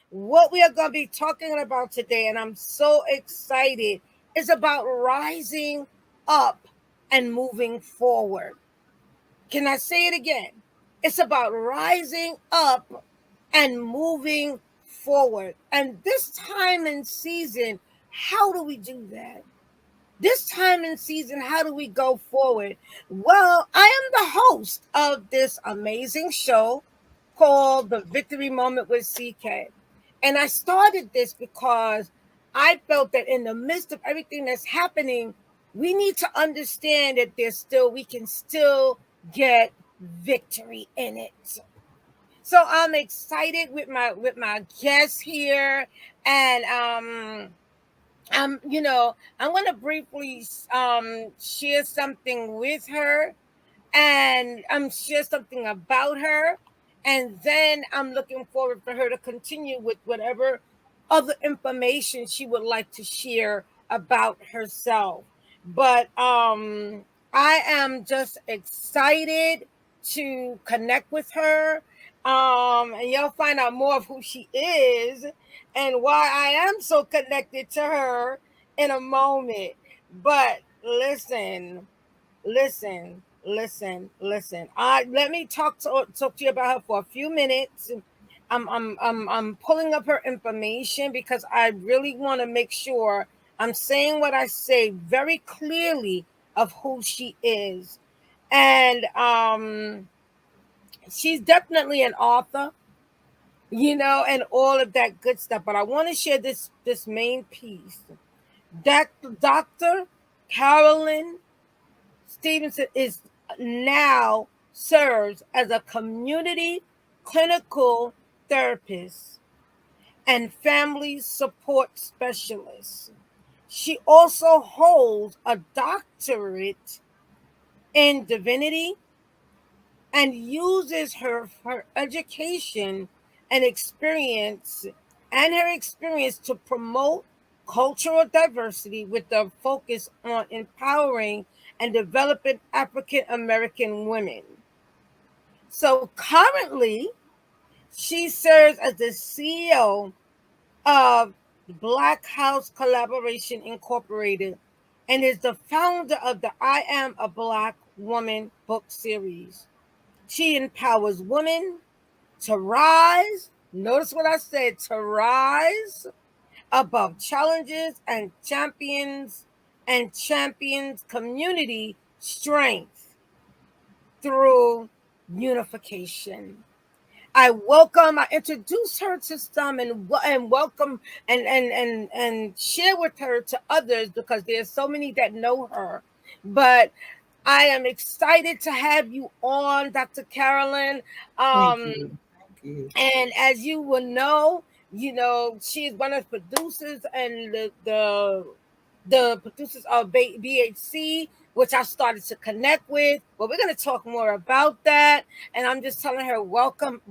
What we are going to be talking about today, and I'm so excited, is about rising up and moving forward. Can I say it again? It's about rising up and moving forward. And this time and season, how do we do that? This time and season, how do we go forward? Well, I am the host of this amazing show called The Victory Moment with CK. And I started this because I felt that in the midst of everything that's happening, we need to understand that we can still get victory in it. So I'm excited with my guests here, and I'm going to briefly share something with her, and share something about her, and then I'm looking forward for her to continue with whatever other information she would like to share about herself. But I am just excited to connect with her, and you'll find out more of who she is and why I am so connected to her in a moment. But listen. Let me talk to you about her for a few minutes. I'm pulling up her information because I really want to make sure I'm saying what I say very clearly of who she is. And she's definitely an author, and all of that good stuff. But I want to share this main piece. Dr. Carolyn Stevenson now serves as a community clinical therapist and family support specialist. She also holds a doctorate in divinity and uses her education and her experience to promote cultural diversity with a focus on empowering and developing African American women. So currently, she serves as the CEO of Black House Collaboration Incorporated and is the founder of the I Am a Black Woman book series. She empowers women to rise. Notice what I said, to rise above challenges and champions community strength through unification. I introduce her to some and welcome and share with her to others because there's so many that know her. But I am excited to have you on, Dr. Carolyn. Thank you. And as you will know, she's one of the producers and the producers of BHC, which I started to connect with. But we're going to talk more about that. And I'm just telling her, welcome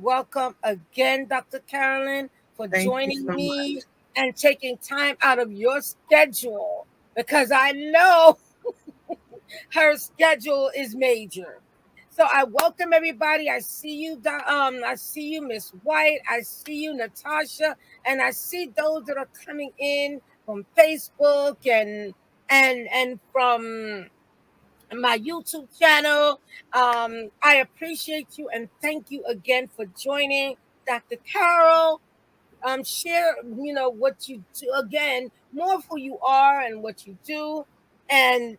again, Dr. Carolyn, for joining me and taking time out of your schedule, because I know her schedule is major. So I welcome everybody. I see you, Miss White. I see you, Natasha, and I see those that are coming in from Facebook and from my YouTube channel. I appreciate you and thank you again for joining, Dr. Carol. Share, what you do again, more of who you are and what you do, and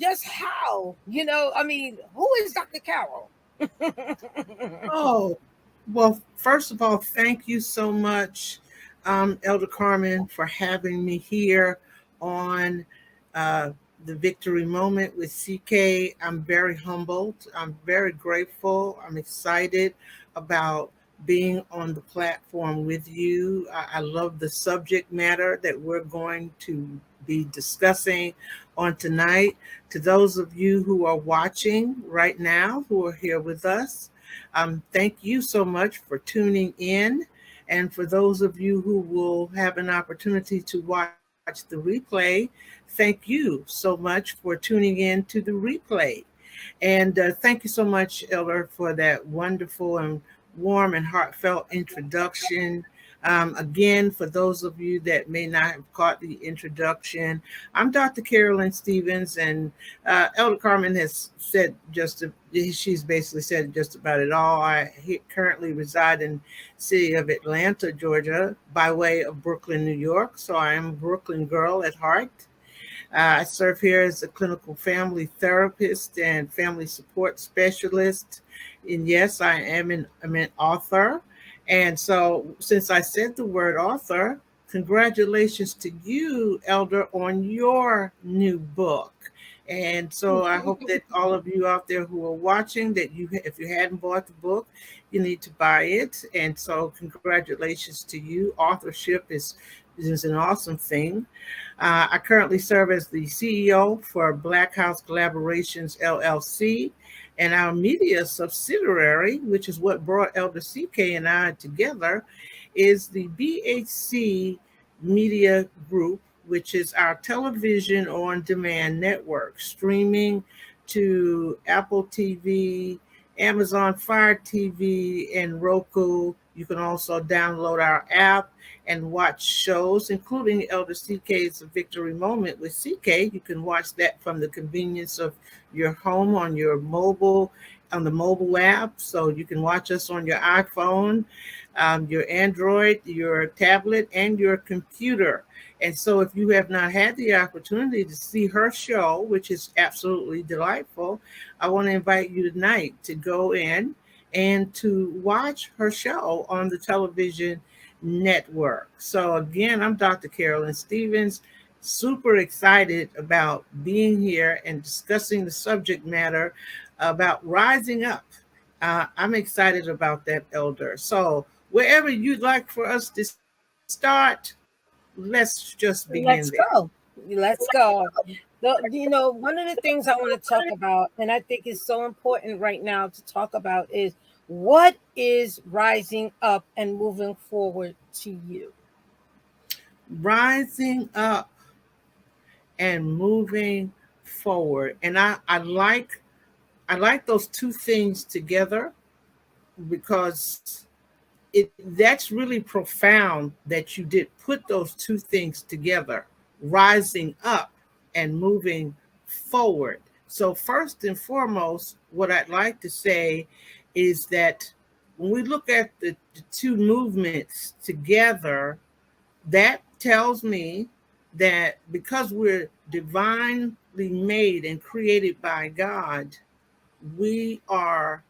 just how, who is Dr. Carol? Oh, well, first of all, thank you so much, Elder Carmen, for having me here on the Victory Moment with CK. I'm very humbled. I'm very grateful. I'm excited about being on the platform with you. I love the subject matter that we're going to be discussing on tonight. To those of you who are watching right now, who are here with us, thank you so much for tuning in. And for those of you who will have an opportunity to watch the replay, thank you so much for tuning in to the replay. And thank you so much, Elder, for that wonderful and warm and heartfelt introduction. Again, for those of you that may not have caught the introduction, I'm Dr. Carolyn Stevens, and Elder Carmen has said she's basically said just about it all. Currently reside in city of Atlanta, Georgia, by way of Brooklyn, New York. So I am a Brooklyn girl at heart. I serve here as a clinical family therapist and family support specialist. And yes, I'm an author. And so, since I said the word author, congratulations to you, Elder, on your new book. And so I hope that all of you out there who are watching, that if you hadn't bought the book, you need to buy it. And so congratulations to you. Authorship is an awesome thing. I currently serve as the CEO for Black House Collaborations LLC, and our media subsidiary, which is what brought Elder CK and I together, is the BHC Media Group, which is our television on demand network, streaming to Apple TV, Amazon Fire TV, and Roku. You can also download our app and watch shows, including Elder CK's Victory Moment with CK. You can watch that from the convenience of your home on the mobile app. So you can watch us on your iPhone, your Android, your tablet, and your computer. And so if you have not had the opportunity to see her show, which is absolutely delightful, I want to invite you tonight to go in and to watch her show on the television network. So again, I'm Dr. Carolyn Stevens, super excited about being here and discussing the subject matter about rising up. I'm excited about that, Elder. So wherever you'd like for us to start, let's just begin there. Let's go. Let's go. One of the things I want to talk about, and I think is so important right now to talk about, is what is rising up and moving forward to you? Rising up and moving forward. And I like those two things together because that's really profound that you did put those two things together, rising up and moving forward. So first and foremost, what I'd like to say is that when we look at the two movements together, that tells me that because we're divinely made and created by God, we are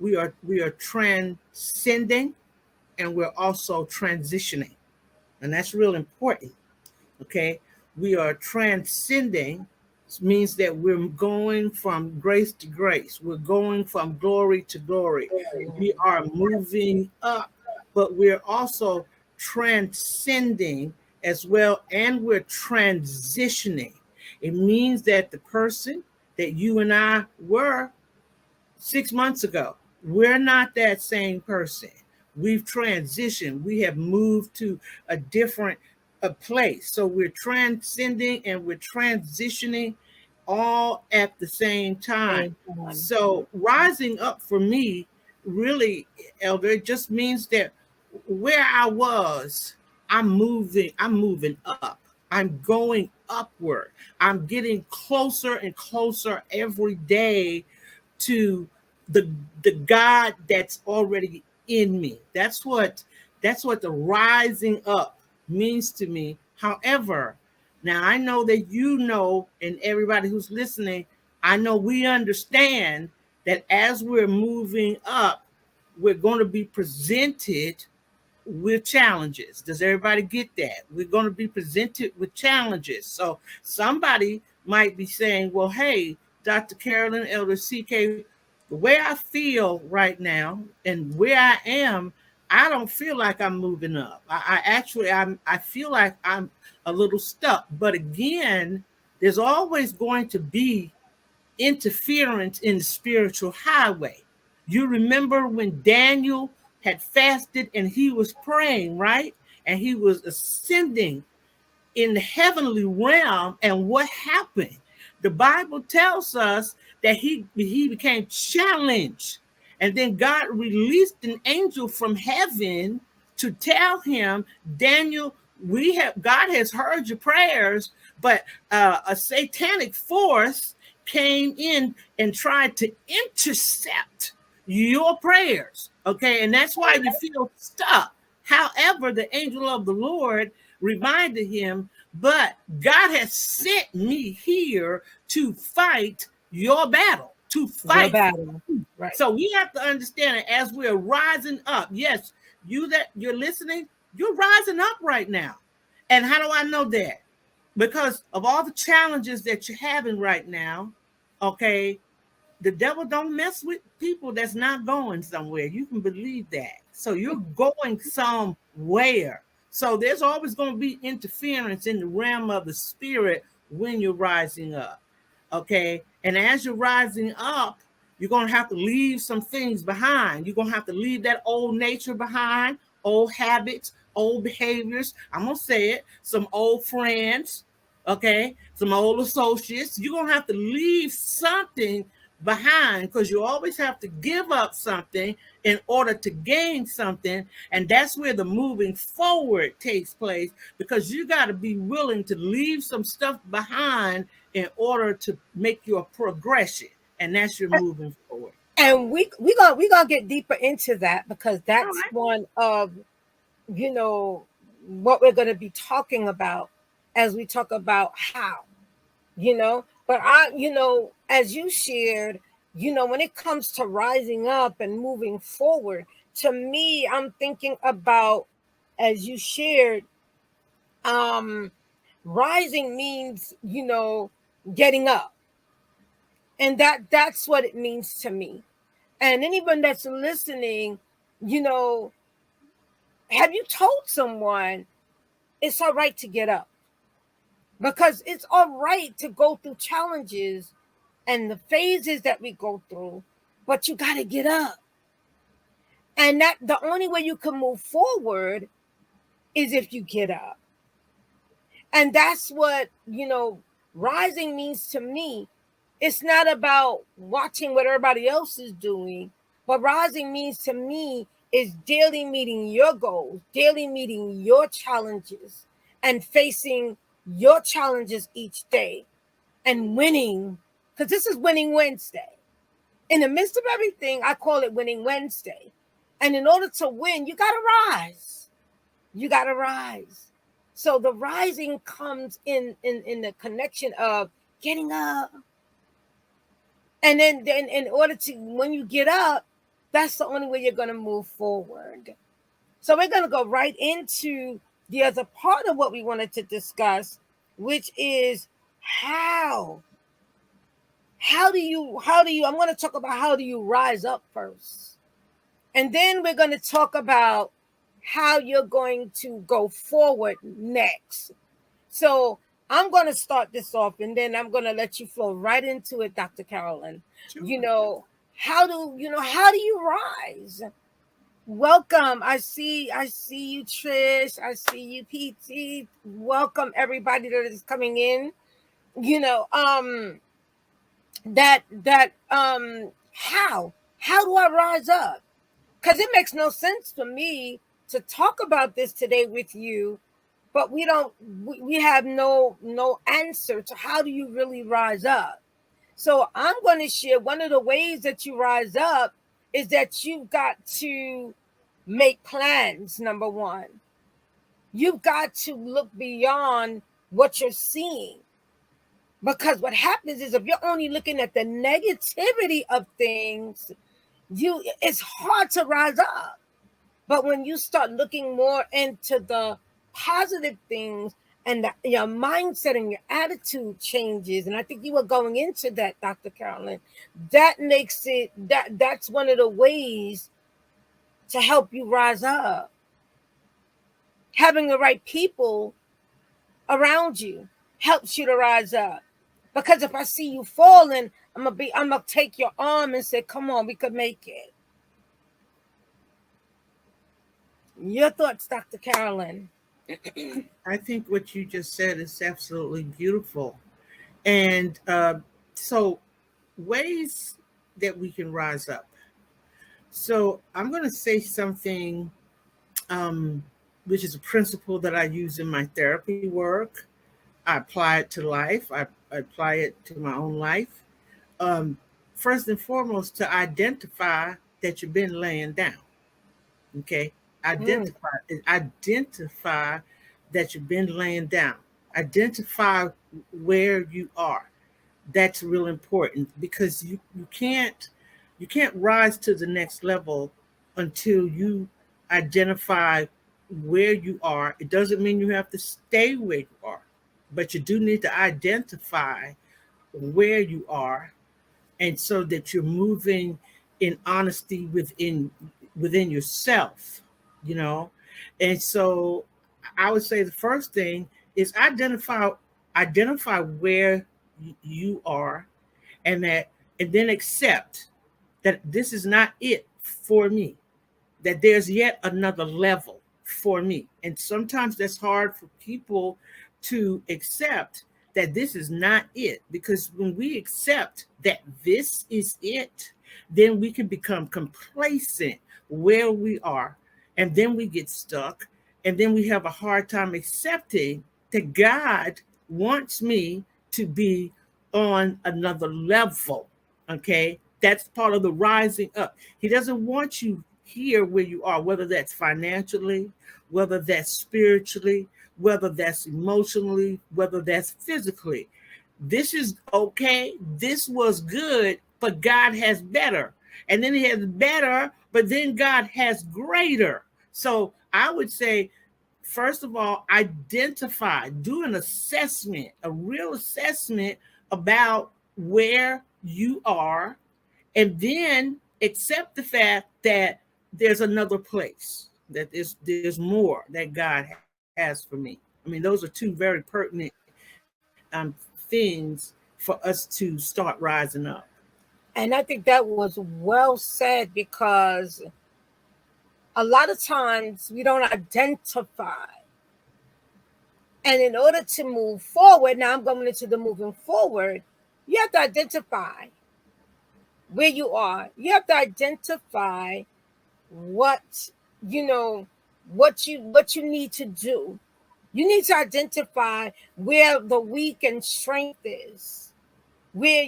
we are transcending and we're also transitioning. And that's real important. Okay. We are transcending means that we're going from grace to grace. We're going from glory to glory. We are moving up, but we're also transcending as well, and we're transitioning. It means that the person that you and I were 6 months ago. We're not that same person. We've transitioned. We have moved to a different place. So we're transcending and we're transitioning all at the same time. So rising up for me, really, Elder, it just means that where I was, I'm moving up. I'm going upward. I'm getting closer and closer every day to the the God that's already in me. That's what the rising up means to me. However, now I know that you know, and everybody who's listening, I know we understand that as we're moving up, we're going to be presented with challenges. Does everybody get that? We're going to be presented with challenges. So somebody might be saying, well, hey, Dr. Carolyn, Elder CK, the way I feel right now and where I am, I don't feel like I'm moving up. I feel like I'm a little stuck. But again, there's always going to be interference in the spiritual highway. You remember when Daniel had fasted and he was praying, right? And he was ascending in the heavenly realm. And what happened? The Bible tells us that he became challenged. And then God released an angel from heaven to tell him, Daniel, God has heard your prayers, but a satanic force came in and tried to intercept your prayers. Okay, and that's why you feel stuck. However, the angel of the Lord reminded him, but God has sent me here to fight your battle, to Your fight. battle. Right. So we have to understand it as we're rising up. Yes, you that you're listening, you're rising up right now. And how do I know that? Because of all the challenges that you're having right now, okay, the devil don't mess with people that's not going somewhere. You can believe that. So you're going somewhere. So there's always going to be interference in the realm of the spirit when you're rising up. Okay. And as you're rising up, you're going to have to leave some things behind. You're going to have to leave that old nature behind, old habits, old behaviors. I'm going to say it, some old friends, okay, some old associates. You're going to have to leave something behind because you always have to give up something in order to gain something. And that's where the moving forward takes place, because you got to be willing to leave some stuff behind in order to make your progression. And that's your moving forward. And we gonna get deeper into that, because All that's right. one of, what we're going to be talking about as we talk about how. But as you shared, when it comes to rising up and moving forward, to me, I'm thinking about, as you shared, um rising means, getting up. And that's what it means to me. And anyone that's listening, you know have you told someone it's all right to get up? Because it's all right to go through challenges and the phases that we go through, but you got to get up. And that the only way you can move forward is if you get up. And that's what, rising means to me. It's not about watching what everybody else is doing, but rising means to me is daily meeting your goals, daily meeting your challenges, and facing your challenges each day and winning. Because this is Winning Wednesday. In the midst of everything, I call it Winning Wednesday. And in order to win, you got to rise. You got to rise. So the rising comes in the connection of getting up. And then in order to, when you get up, that's the only way you're going to move forward. So we're going to go right into the other part of what we wanted to discuss, which is how. I'm going to talk about how do you rise up first. And then we're going to talk about how you're going to go forward next. So I'm going to start this off, and then I'm going to let you flow right into it, Dr. Carolyn. Sure. How do you rise? Welcome. I see you, Trish. I see you, PT. Welcome everybody that is coming in. You know, how do I rise up? Because it makes no sense for me to talk about this today with you, but we have no answer to how do you really rise up. So I'm going to share one of the ways that you rise up is that you've got to make plans. Number one, you've got to look beyond what you're seeing. Because what happens is, if you're only looking at the negativity of things, it's hard to rise up. But when you start looking more into the positive things, and your mindset and your attitude changes, and I think you were going into that, Dr. Carolyn, that makes it that's one of the ways to help you rise up. Having the right people around you helps you to rise up. Because if I see you falling, I'm gonna take your arm and say, "Come on, we could make it." Your thoughts, Dr. Carolyn. I think what you just said is absolutely beautiful. And so, ways that we can rise up. So, I'm going to say something, um, which is a principle that I use in my therapy work. I apply it to life, I apply it to my own life. Um, First and foremost, to identify that you've been laying down. Okay, Mm. identify that you've been laying down. Identify where you are. That's real important because you can't rise to the next level until you identify where you are. It doesn't mean you have to stay where you are, but you do need to identify where you are, and so that you're moving in honesty within yourself, you know. And so I would say the first thing is identify where you are, and that, and then accept that this is not it for me, that there's yet another level for me. And sometimes that's hard for people to accept, that this is not it. Because when we accept that this is it, then we can become complacent where we are. And then we get stuck. And then we have a hard time accepting that God wants me to be on another level. Okay. That's part of the rising up. He doesn't want you here where you are, whether that's financially, whether that's spiritually, whether that's emotionally, whether that's physically. This is okay. This was good, but God has better. And then He has better, but then God has greater. So I would say, first of all, identify, do an assessment, a real assessment about where you are, and then accept the fact that there's another place, that there's more that God has for me. I mean, those are two very pertinent things for us to start rising up. And I think that was well said because a lot of times we don't identify. And in order to move forward, now I'm going into the moving forward, you have to identify where you are. You have to identify what you know what you need to do. You need to identify where the weak and strength is. Where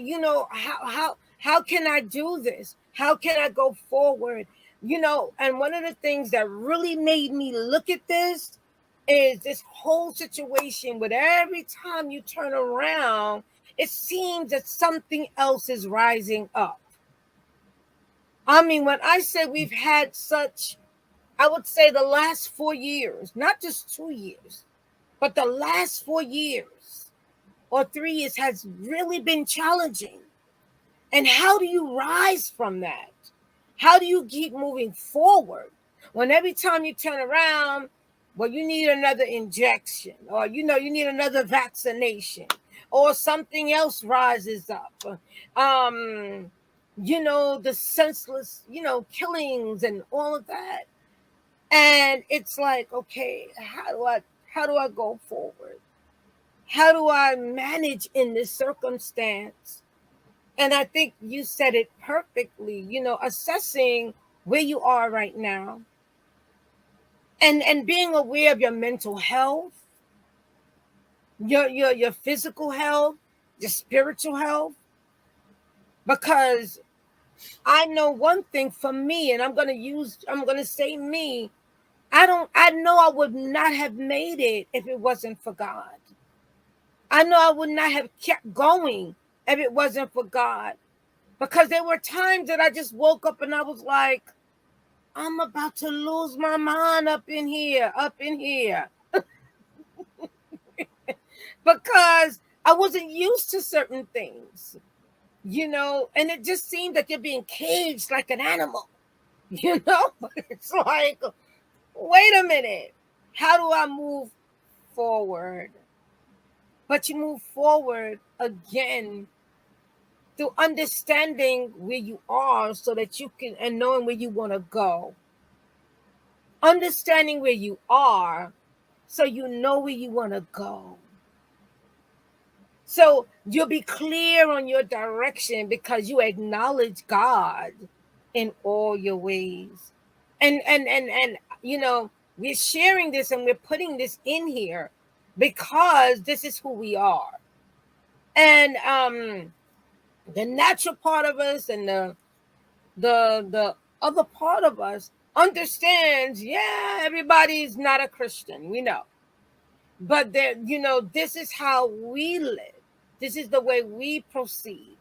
how can I do this? How can I go forward? And one of the things that really made me look at this is this whole situation with every time you turn around, it seems that something else is rising up. I mean, when I say we've had such, I would say the last 4 years, not just 2 years, but the last 4 years or 3 years has really been challenging. And how do you rise from that? How do you keep moving forward when every time you turn around, well, you need another injection, or you need another vaccination, or something else rises up? The senseless, killings and all of that. And it's like, okay, how do I go forward? How do I manage in this circumstance? And I think you said it perfectly, assessing where you are right now, and being aware of your mental health, your physical health, your spiritual health. Because I know one thing for me, and I'm gonna say me. I know I would not have made it if it wasn't for God. I know I would not have kept going if it wasn't for God. Because there were times that I just woke up and I was like, I'm about to lose my mind up in here, because I wasn't used to certain things, and it just seemed like you're being caged like an animal, you know? It's like, wait a minute, how do I move forward? But you move forward again through understanding where you are so that you can, and knowing where you want to go. understanding where you are so you know where you want to go. So you'll be clear on your direction because you acknowledge God in all your ways. And you know, we're sharing this and we're putting this in here because this is who we are. And the natural part of us and the other part of us understands, yeah, everybody's not a Christian, we know. But there, you know, this is how we live. This is the way we proceed.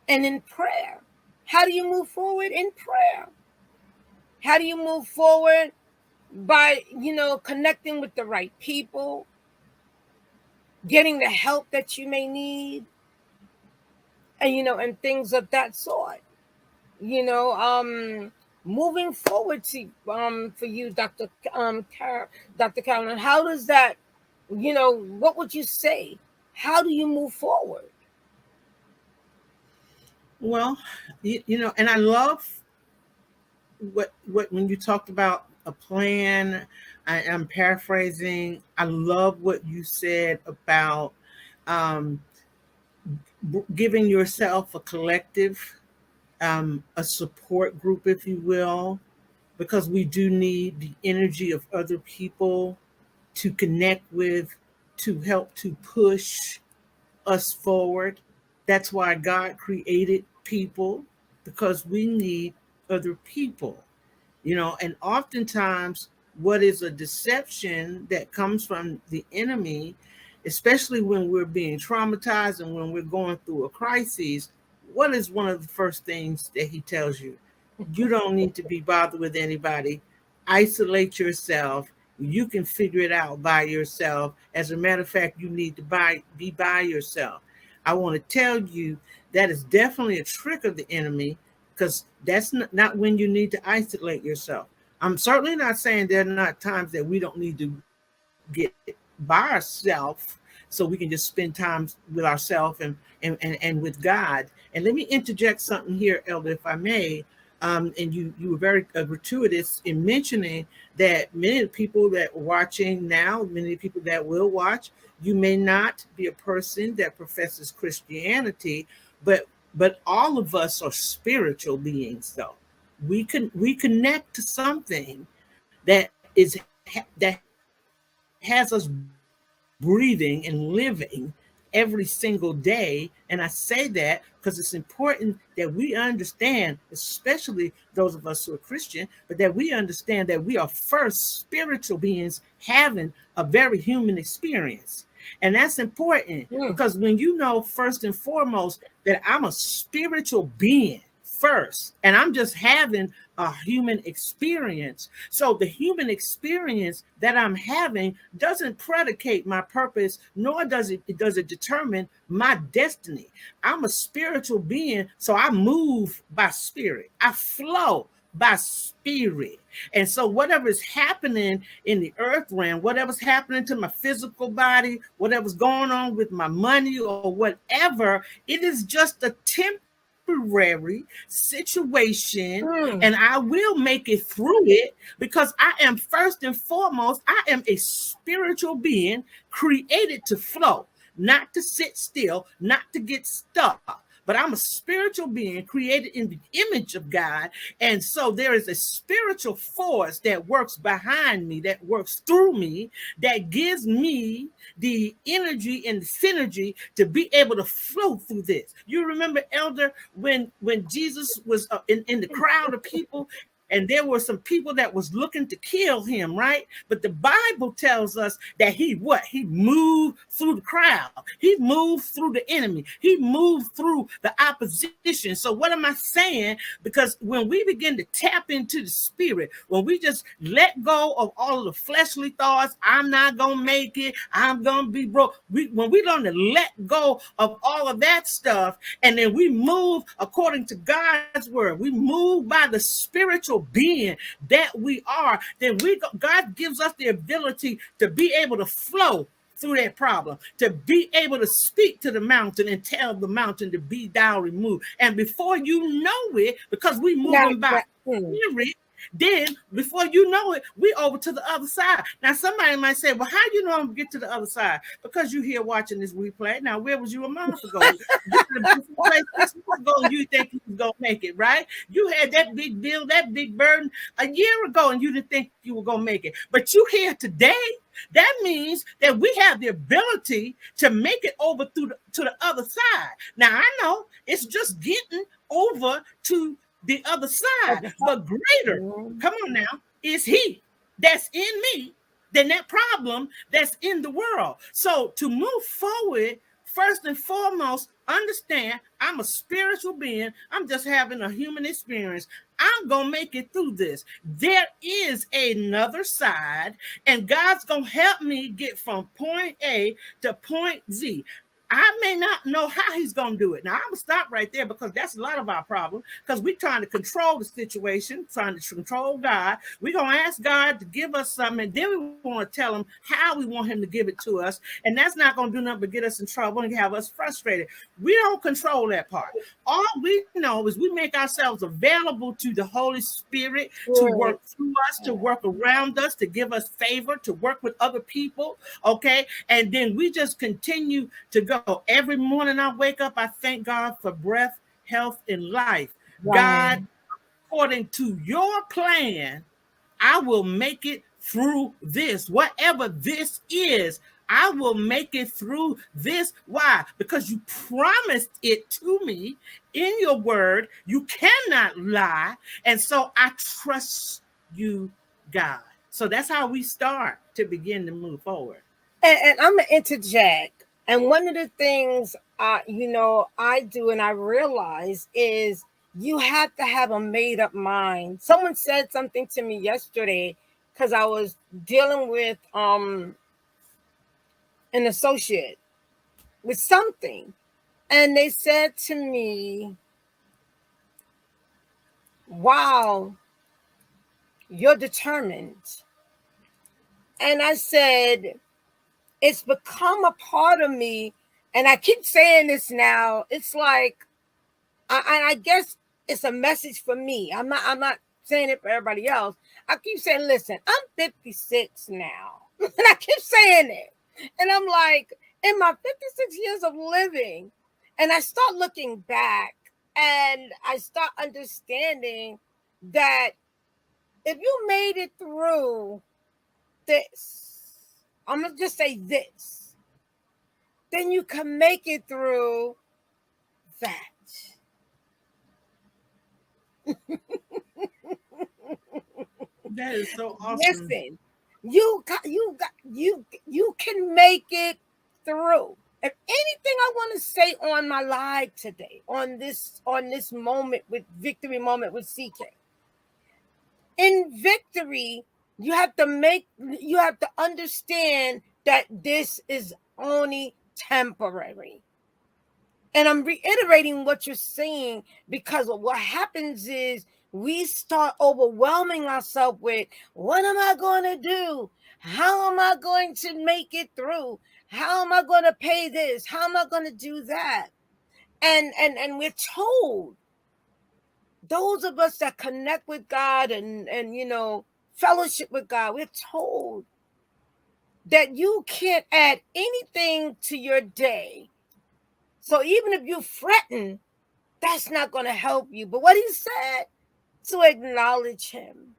And in prayer, how do you move forward in prayer? How do you move forward? By, you know, connecting with the right people, getting the help that you may need, and you know, and things of that sort. You know, moving forward to for you, Dr. Carolyn, how does that, you know, what would you say? How do you move forward? Well, and I love what when you talked about a plan. I'm paraphrasing. I love what you said about um, giving yourself a collective, a support group, if you will, because we do need the energy of other people to connect with, to help to push us forward. That's why God created people, because we need other people. And oftentimes what is a deception that comes from the enemy, especially when we're being traumatized and when we're going through a crisis, what is one of the first things that he tells you? You don't need to be bothered with anybody. Isolate yourself. You can figure it out by yourself. As a matter of fact, you need to be by yourself. I want to tell you that is definitely a trick of the enemy, because that's not when you need to isolate yourself. I'm certainly not saying there are not times that we don't need to get by ourselves, so we can just spend time with ourselves and with God. And let me interject something here, Elder, if I may. And you were very gratuitous in mentioning that many of the people that are watching now, many people that will watch, you may not be a person that professes Christianity, but all of us are spiritual beings, though. We connect to something that has us breathing and living every single day. And I say that because it's important that we understand, especially those of us who are Christian, but that we understand that we are first spiritual beings having a very human experience. And that's important, Mm. because when you know first and foremost that I'm a spiritual being first, and I'm just having a human experience. So the human experience that I'm having doesn't predicate my purpose, nor does it determine my destiny. I'm a spiritual being, so I move by spirit. I flow by spirit. And so whatever is happening in the earth realm, whatever's happening to my physical body, whatever's going on with my money or whatever, it is just a temporary situation, and Mm. I will make it through it, because I am first and foremost, I am a spiritual being created to flow, not to sit still, not to get stuck. But I'm a spiritual being created in the image of God. And so there is a spiritual force that works behind me, that works through me, that gives me the energy and the synergy to be able to flow through this. You remember, Elder, when Jesus was in the crowd of people, and there were some people that was looking to kill him, right? But the Bible tells us that he moved through the crowd. He moved through the enemy. He moved through the opposition. So what am I saying? Because when we begin to tap into the spirit, when we just let go of all of the fleshly thoughts, I'm not going to make it, I'm going to be broke. When we learn to let go of all of that stuff, and then we move according to God's word, we move by the spiritual being that we are, then God gives us the ability to be able to flow through that problem, to be able to speak to the mountain and tell the mountain to be thou removed. And before you know it, because we Now, moving by mm. spirit, Then before you know it, we over to the other side. Now somebody might say, well, how you know I'm gonna get to the other side? Because you here watching this replay. Now, where was you a month ago? You in a different place 6 months ago, and you think you was gonna make it, right? You had that big deal, that big burden a year ago, and you didn't think you were gonna make it. But you here today. That means that we have the ability to make it over to the other side. Now I know it's just getting over to the other side, but greater, come on now, is he that's in me than that problem that's in the world. So to move forward, first and foremost, understand I'm a spiritual being. I'm just having a human experience. I'm going to make it through this. There is another side, and God's going to help me get from point A to point Z. I may not know how he's going to do it. Now, I'm going to stop right there because that's a lot of our problem because we're trying to control the situation, trying to control God. We're going to ask God to give us something, and then we want to tell him how we want him to give it to us. And that's not going to do nothing but get us in trouble and have us frustrated. We don't control that part. All we know is we make ourselves available to the Holy Spirit to work through us, to work around us, to give us favor, to work with other people, okay? And then we just continue to go. Every morning I wake up, I thank God for breath, health, and life. God, according to your plan, I will make it through this, whatever this is. I will make it through this. Why? Because you promised it to me in your word. You cannot lie. And so I trust you, God. So that's how we start to begin to move forward. And I'm gonna interject. And one of the things I do and I realize is you have to have a made up mind. Someone said something to me yesterday because I was dealing with an associate with something. And they said to me, wow, you're determined. And I said, it's become a part of me. And I keep saying this now. It's like, I guess it's a message for me. I'm not saying it for everybody else. I keep saying, listen, I'm 56 now. And I keep saying it. And I'm like, in my 56 years of living, and I start looking back and I start understanding that if you made it through this, I'm going to just say this, then you can make it through that. That is so awesome. Listen, you can make it through. If anything I want to say on my live today, on this moment with victory moment with CK. In victory, you have to understand that this is only temporary. And I'm reiterating what you're saying because what happens is we start overwhelming ourselves with, what am I going to do? How am I going to make it through? How am I going to pay this? How am I going to do that? And we're told, those of us that connect with God and fellowship with God, we're told that you can't add anything to your day. So even if you threaten, that's not going to help you. But what he said, to acknowledge him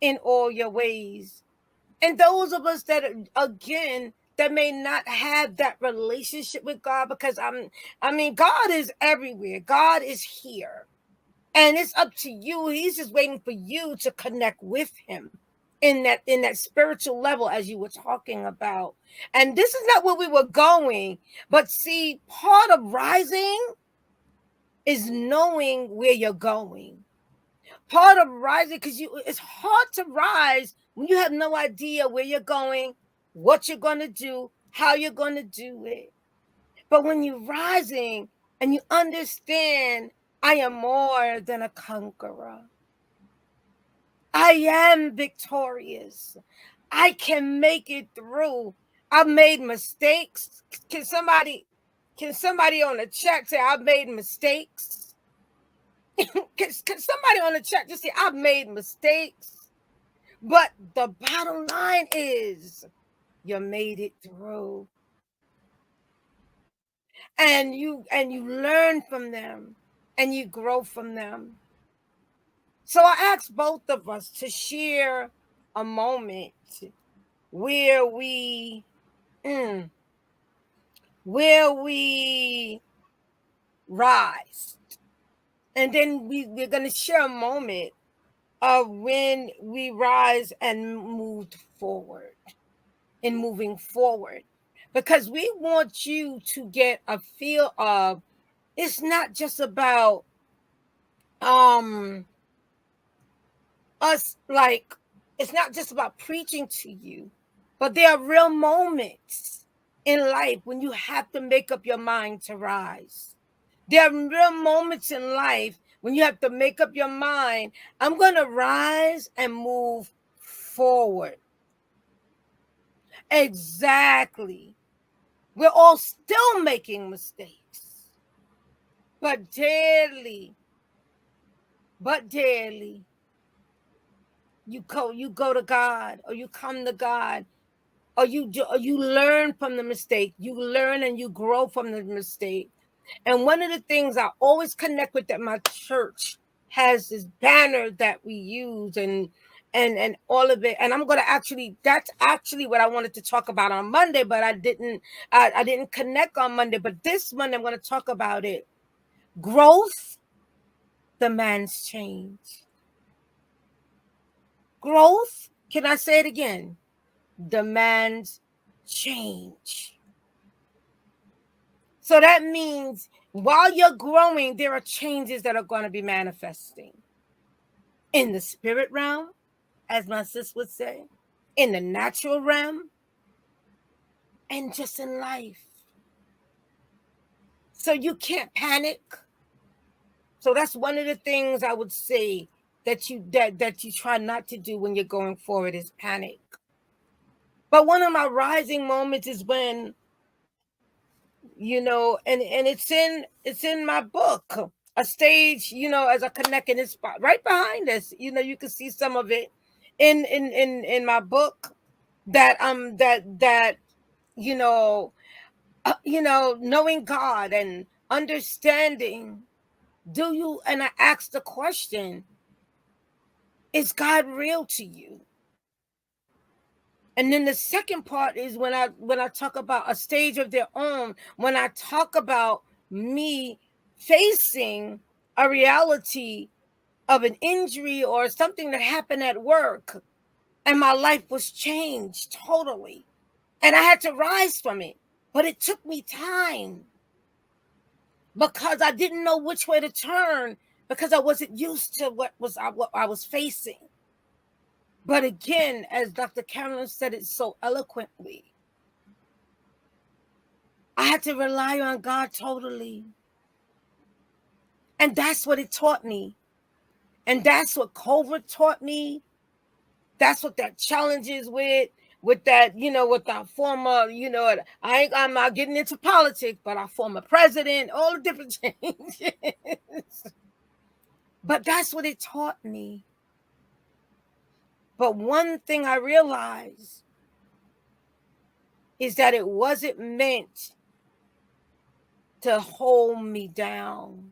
in all your ways. And those of us that, again, that may not have that relationship with God, because God is everywhere. God is here. And it's up to you. He's just waiting for you to connect with him in that spiritual level, as you were talking about. And this is not where we were going. But see, part of rising is knowing where you're going. Part of rising, because it's hard to rise when you have no idea where you're going, what you're going to do, how you're going to do it. But when you're rising and you understand, I am more than a conqueror. I am victorious. I can make it through. I've made mistakes. Can somebody on the chat say I've made mistakes? Can somebody on the chat just say, I've made mistakes, but the bottom line is you made it through. And you learn from them and you grow from them. So I asked both of us to share a moment where mm, we rise. And then we're going to share a moment of when we rise and moved forward, in moving forward. Because we want you to get a feel of, it's not just about us, like, it's not just about preaching to you, but there are real moments in life when you have to make up your mind to rise. There are real moments in life when you have to make up your mind, I'm going to rise and move forward. Exactly. We're all still making mistakes, but daily, you go to God, or you come to God, or you learn from the mistake. You learn and you grow from the mistake. And one of the things I always connect with, that my church has this banner that we use, and all of it. And I'm going to that's actually what I wanted to talk about on Monday, but I didn't connect on Monday. But this Monday I'm going to talk about it. Growth demands change. Growth, can I say it again? Demands change. So that means while you're growing, there are changes that are going to be manifesting in the spirit realm, as my sis would say, in the natural realm, and just in life. So you can't panic. So that's one of the things I would say that you try not to do when you're going forward, is panic. But one of my rising moments is when, and it's in my book, a stage, as a connecting, it's right behind us. You can see some of it in my book, that knowing God and understanding. And I asked the question, is God real to you? And then the second part is when I talk about a stage of their own, when I talk about me facing a reality of an injury or something that happened at work, and my life was changed totally. And I had to rise from it. But it took me time, because I didn't know which way to turn, because I wasn't used to what I was facing. But again, as Dr. Carolyn said it so eloquently, I had to rely on God totally. And that's what it taught me. And that's what COVID taught me. That's what that challenge is with that, with our former, I'm not getting into politics, but our former president, all the different changes. But that's what it taught me. But one thing I realized is that it wasn't meant to hold me down,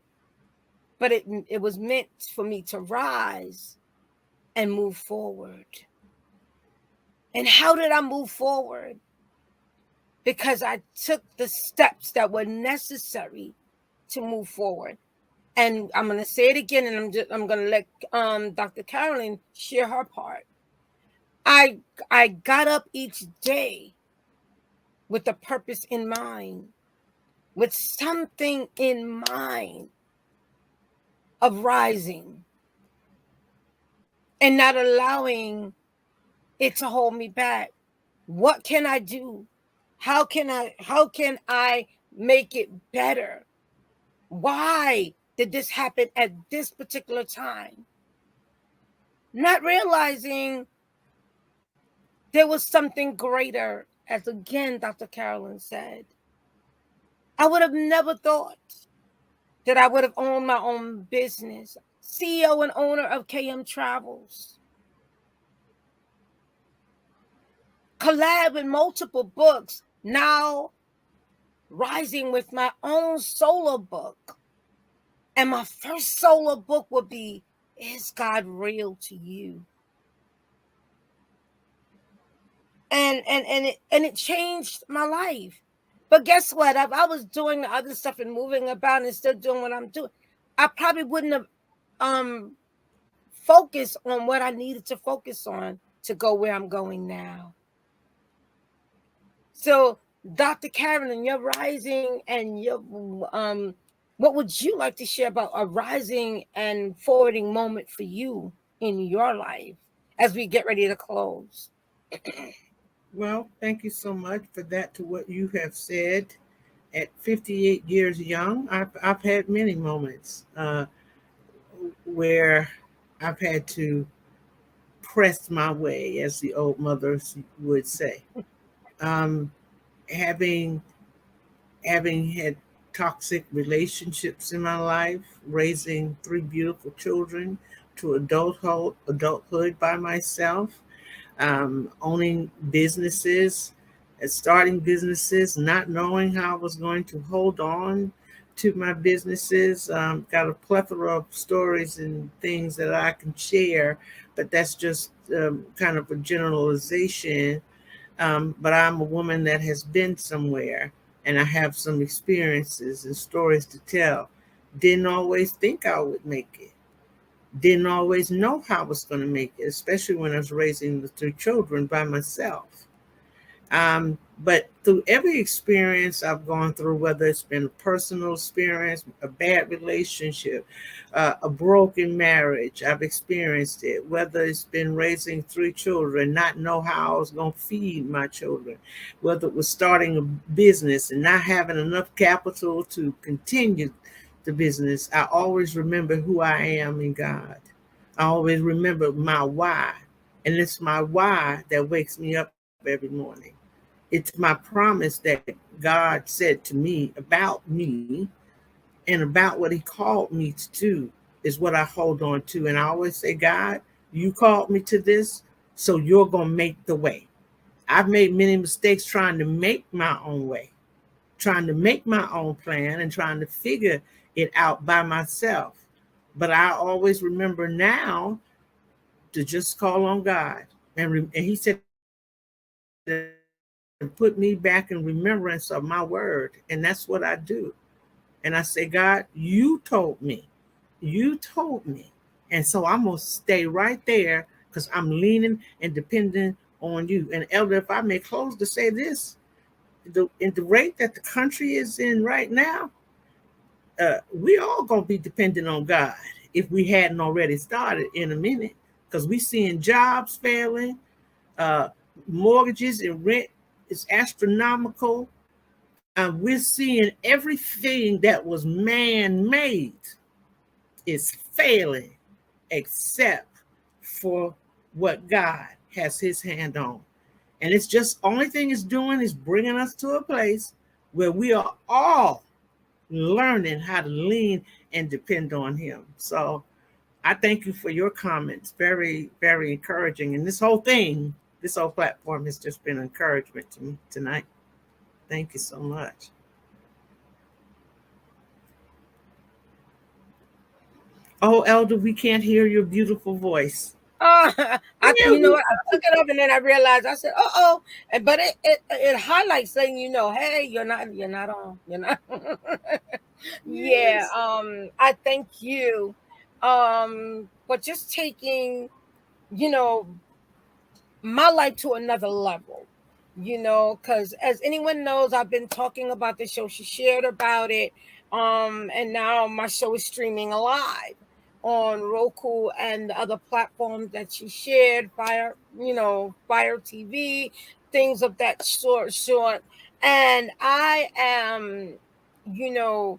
but it was meant for me to rise and move forward. And how did I move forward? Because I took the steps that were necessary to move forward. And I'm going to say it again, and I'm going to let Dr. Carolyn share her part. I got up each day with a purpose in mind, with something in mind of rising, and not allowing it to hold me back. What can I do? How can I make it better? Why did this happen at this particular time? Not realizing there was something greater, as again Dr. Carolyn said. I would have never thought. that I would have owned my own business, CEO and owner of KM Travels, collab with multiple books, now rising with my own solo book. And my first solo book would be, Is God Real to You? And it changed my life. But guess what? If I was doing the other stuff and moving about and still doing what I'm doing, I probably wouldn't have focused on what I needed to focus on to go where I'm going now. So, Dr. Carolyn, you're rising, and what would you like to share about a rising and forwarding moment for you in your life as we get ready to close? Well, thank you so much for that to what you have said. At 58 years young, I've had many moments where I've had to press my way, as the old mothers would say. Um, having having had toxic relationships in my life, raising three beautiful children to adulthood by myself, owning businesses, starting businesses, not knowing how I was going to hold on to my businesses. Got a plethora of stories and things that I can share, but that's just kind of a generalization. But I'm a woman that has been somewhere, and I have some experiences and stories to tell. Didn't always think I would make it. Didn't always know how I was going to make it, especially when I was raising the three children by myself. But through every experience I've gone through, whether it's been a personal experience, a bad relationship, a broken marriage, I've experienced it. Whether it's been raising three children, not know how I was going to feed my children, whether it was starting a business and not having enough capital to continue the business, I always remember who I am in God. I always remember my why. And it's my why that wakes me up every morning. It's my promise that God said to me about me and about what He called me to do is what I hold on to. And I always say, God, you called me to this, so you're going to make the way. I've made many mistakes trying to make my own way, trying to make my own plan and trying to figure it out by myself. But I always remember now to just call on God. And He said, and put me back in remembrance of my word. And that's what I do. And I say, God, you told me. And so I'm going to stay right there because I'm leaning and depending on you. And Elder, if I may close to say this, in the rate that the country is in right now, we all going to be dependent on God if we hadn't already started in a minute because we seeing jobs failing, uh, mortgages and rent is astronomical. We're seeing everything that was man made is failing except for what God has His hand on. And it's just only thing it's doing is bringing us to a place where we are all learning how to lean and depend on Him. So I thank you for your comments. Very, very encouraging. And this whole platform has just been encouragement to me tonight. Thank you so much. Oh, Elder, we can't hear your beautiful voice. You know what? I took it up and then I realized I said, "Oh," but it highlights letting you know, hey, you're not on, you're not. Yeah. Yes. I thank you, for just taking, you know, my life to another level. Because as anyone knows, I've been talking about the show. She shared about it, and now my show is streaming live on Roku and other platforms that she shared, Fire TV, things of that sort. And I am, you know,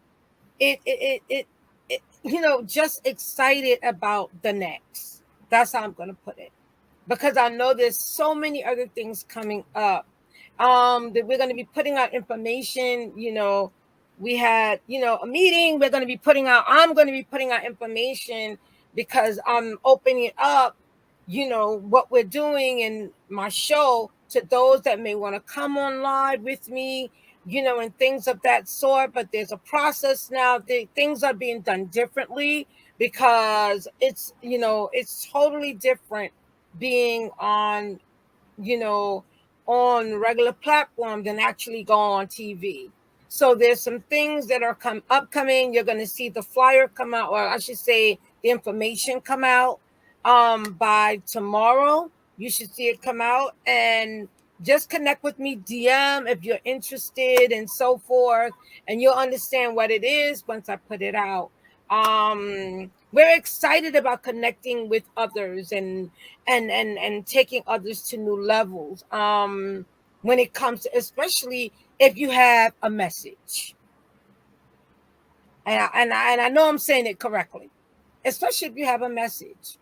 just excited about the next. That's how I'm going to put it, because I know there's so many other things coming up, that we're going to be putting out information, We had, a meeting. I'm going to be putting out information because I'm opening it up, what we're doing in my show to those that may want to come on live with me, and things of that sort. But there's a process now. Things are being done differently because it's totally different being you know, on regular platforms than actually go on TV. So there's some things that are upcoming. You're going to see the flyer come out, or I should say, the information come out by tomorrow. You should see it come out, and just connect with me, DM, if you're interested, and so forth, and you'll understand what it is once I put it out. We're excited about connecting with others and taking others to new levels, when it comes to, especially if you have a message, and I know I'm saying it correctly, especially if you have a message,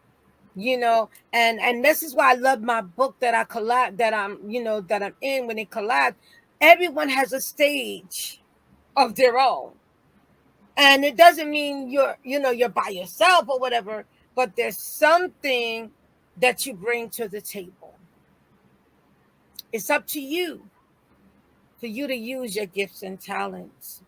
and this is why I love my book that I collab that I'm in. When it collabs, everyone has a stage of their own, and it doesn't mean you're by yourself or whatever, but there's something that you bring to the table. It's up to you for you to use your gifts and talents.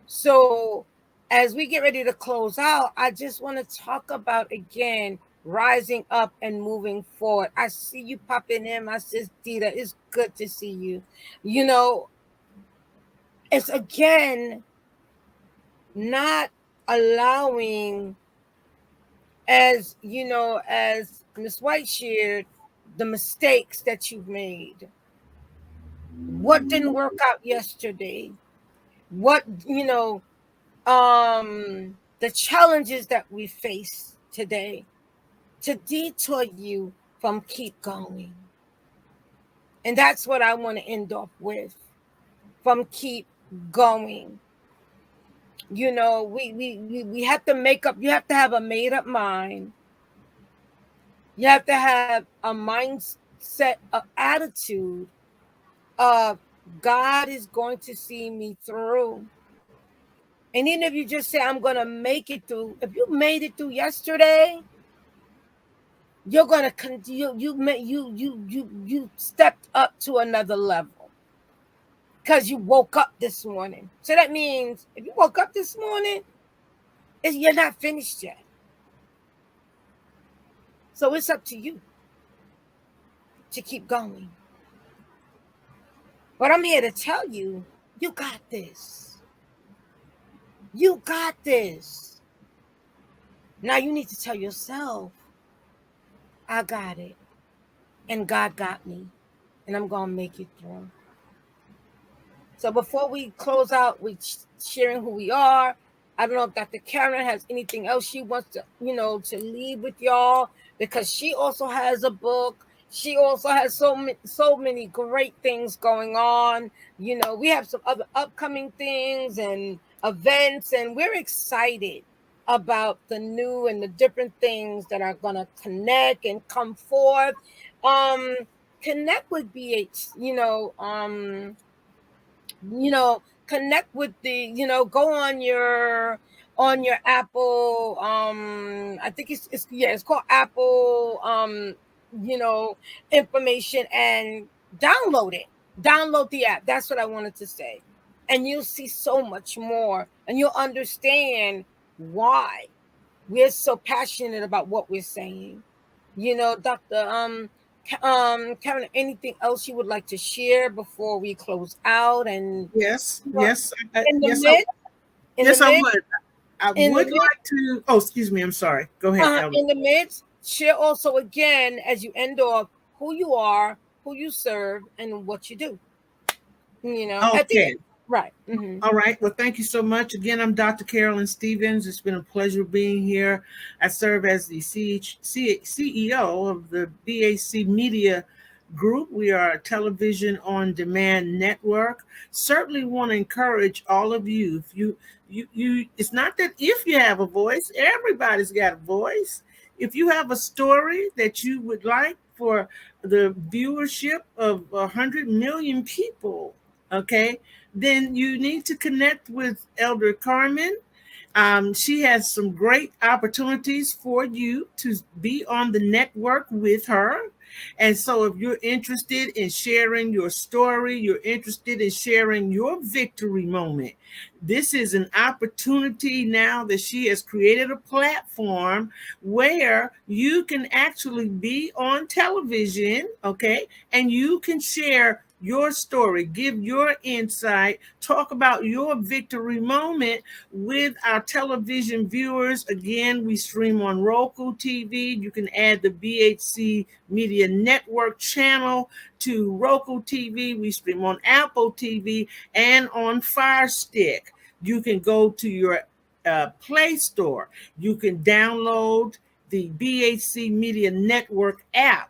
So, as we get ready to close out, I just want to talk about again rising up and moving forward. I see you popping in, my sis Dita. It's good to see you. You know, it's again not allowing, as Miss White shared, the mistakes that you've made. What didn't work out yesterday? What, the challenges that we face today to detour you from keep going. And that's what I want to end off with, from keep going. We have to make up, you have to have a made up mind. You have to have a mindset, of attitude of God is going to see me through. And even if you just say, I'm going to make it through, if you made it through yesterday, you're going to, you stepped up to another level because you woke up this morning. So that means if you woke up this morning, you're not finished yet. So it's up to you to keep going. But I'm here to tell you, you got this. You got this. Now you need to tell yourself, I got it. And God got me. And I'm going to make it through. So before we close out with sharing who we are, I don't know if Dr. Karen has anything else she wants to, to leave with y'all, because she also has a book. She also has so many great things going on. We have some other upcoming things and events, and we're excited about the new and the different things that are going to connect and come forth. Connect with BH, connect with go on your Apple, I think it's called Apple, information, and download it. Download the app. That's what I wanted to say. And you'll see so much more, and you'll understand why we're so passionate about what we're saying. Dr. Karen, anything else you would like to share before we close out? And Yes, in the yes, mid, in the yes, I mid, would. I in the would mid, like to. Oh, excuse me. I'm sorry. Go ahead, Elder. in the midst, share also again as you end off who you are, who you serve, and what you do. I think Okay. right. All right. Well, thank you so much. Again, I'm Dr. Carolyn Stevens. It's been a pleasure being here. I serve as the CEO of the BAC Media Group. We are a television on demand network. Certainly want to encourage all of you. If it's not that if you have a voice, everybody's got a voice. If you have a story that you would like for the viewership of 100 million people, okay, then you need to connect with Elder Carmen. She has some great opportunities for you to be on the network with her. And so, if you're interested in sharing your story, you're interested in sharing your victory moment, this is an opportunity now that she has created a platform where you can actually be on television, okay, and you can share your story, give your insight, talk about your victory moment with our television viewers. Again, we stream on Roku TV. You can add the BHC Media Network channel to Roku TV. We stream on Apple TV and on Fire Stick. You can go to your Play Store. You can download the BHC Media Network app.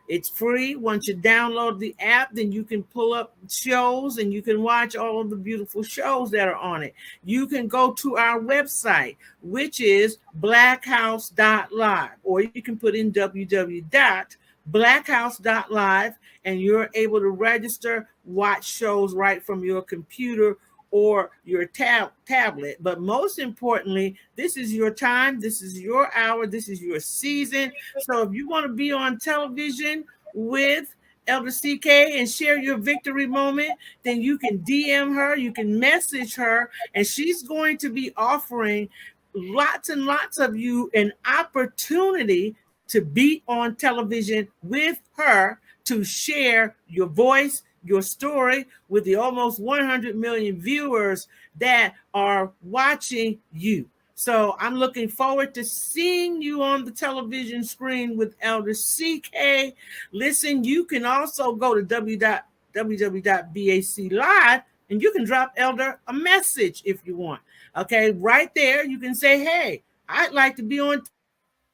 It's free. Once you download the app, then you can pull up shows and you can watch all of the beautiful shows that are on it. You can go to our website, which is blackhouse.live, or you can put in www.blackhouse.live, and you're able to register, watch shows right from your computer or your tablet. But most importantly, this is your time, this is your hour, this is your season. So if you want to be on television with Elder CK and share your victory moment, then you can DM her, you can message her, and she's going to be offering lots and lots of you an opportunity to be on television with her to share your voice, your story with the almost 100 million viewers that are watching you. So I'm looking forward to seeing you on the television screen with Elder CK. Listen, you can also go to www.baclive and you can drop Elder a message if you want. Okay, right there, you can say, hey, I'd like to be on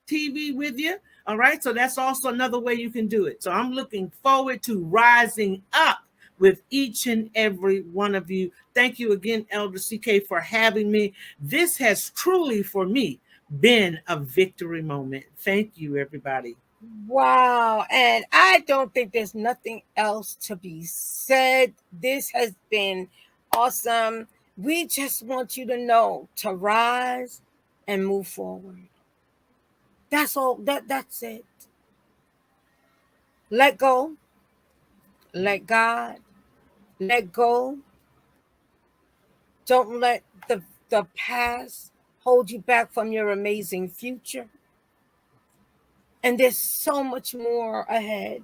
TV with you. All right, so that's also another way you can do it. So I'm looking forward to rising up with each and every one of you. Thank you again, Elder CK, for having me. This has truly, for me, been a victory moment. Thank you, everybody. Wow. And I don't think there's nothing else to be said. This has been awesome. We just want you to know to rise and move forward. That's all. That's it. Let go. Let God. Let go. Don't let the past hold you back from your amazing future. And there's so much more ahead.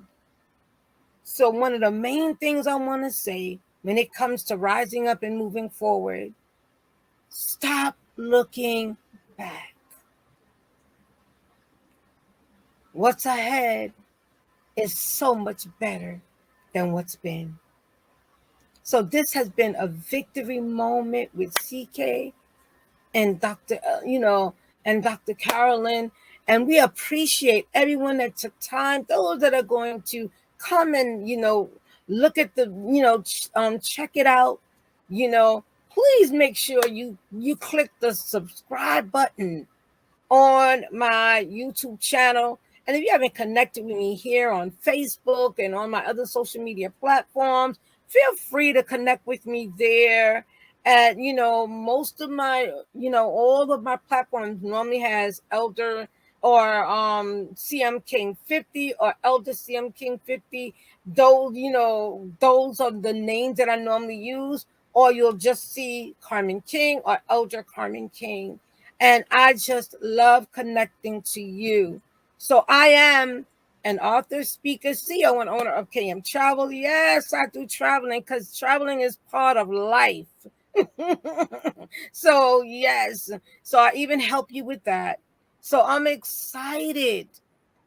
So, one of the main things I want to say when it comes to rising up and moving forward, stop looking back. What's ahead is so much better than what's been. So, this has been a victory moment with CK and and Dr. Carolyn. And we appreciate everyone that took time, those that are going to come and, look at the, check it out, please make sure you click the subscribe button on my YouTube channel. And if you haven't connected with me here on Facebook and on my other social media platforms, feel free to connect with me there. And most of my, all of my platforms normally has Elder or CM King 50 or Elder CM King 50. Those are the names that I normally use, or you'll just see Carmen King or Elder Carmen King. And I just love connecting to you. So I am an author, speaker, CEO, and owner of KM Travel. Yes, I do traveling because traveling is part of life. So, yes. So I even help you with that. So I'm excited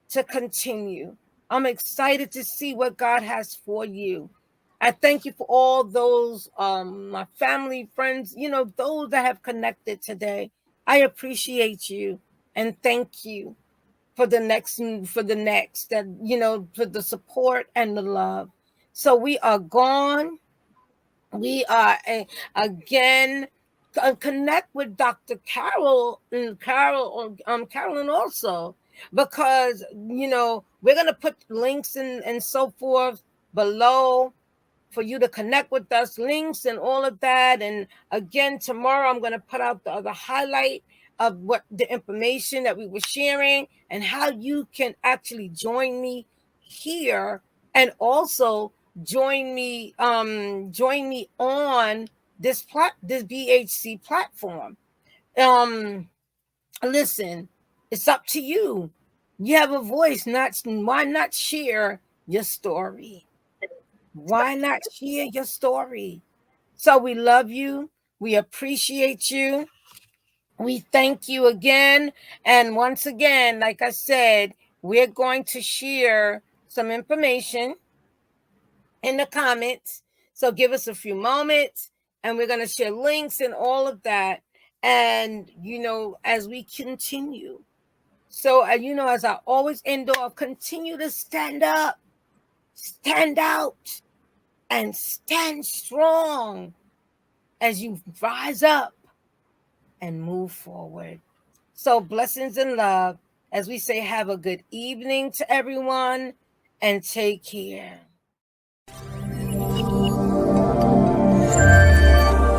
to continue. I'm excited to see what God has for you. I thank you for all those my family, friends, those that have connected today. I appreciate you and thank you for the next that for the support and the love. So we are gone. We are again connect with Dr. Carolyn also, because we're gonna put links and so forth below for you to connect with us, links and all of that. And again, tomorrow I'm going to put out the highlight of what the information that we were sharing and how you can actually join me here, and also join me on this BHC platform. Listen, it's up to you. You have a voice. Why not share your story? Why not share your story? So we love you. We appreciate you. We thank you again. And once again, like I said, we're going to share some information in the comments. So give us a few moments and we're going to share links and all of that. And, as we continue. So, as I always end off, continue to stand up, stand out, and stand strong as you rise up and move forward. So, blessings and love. As we say, have a good evening to everyone and take care.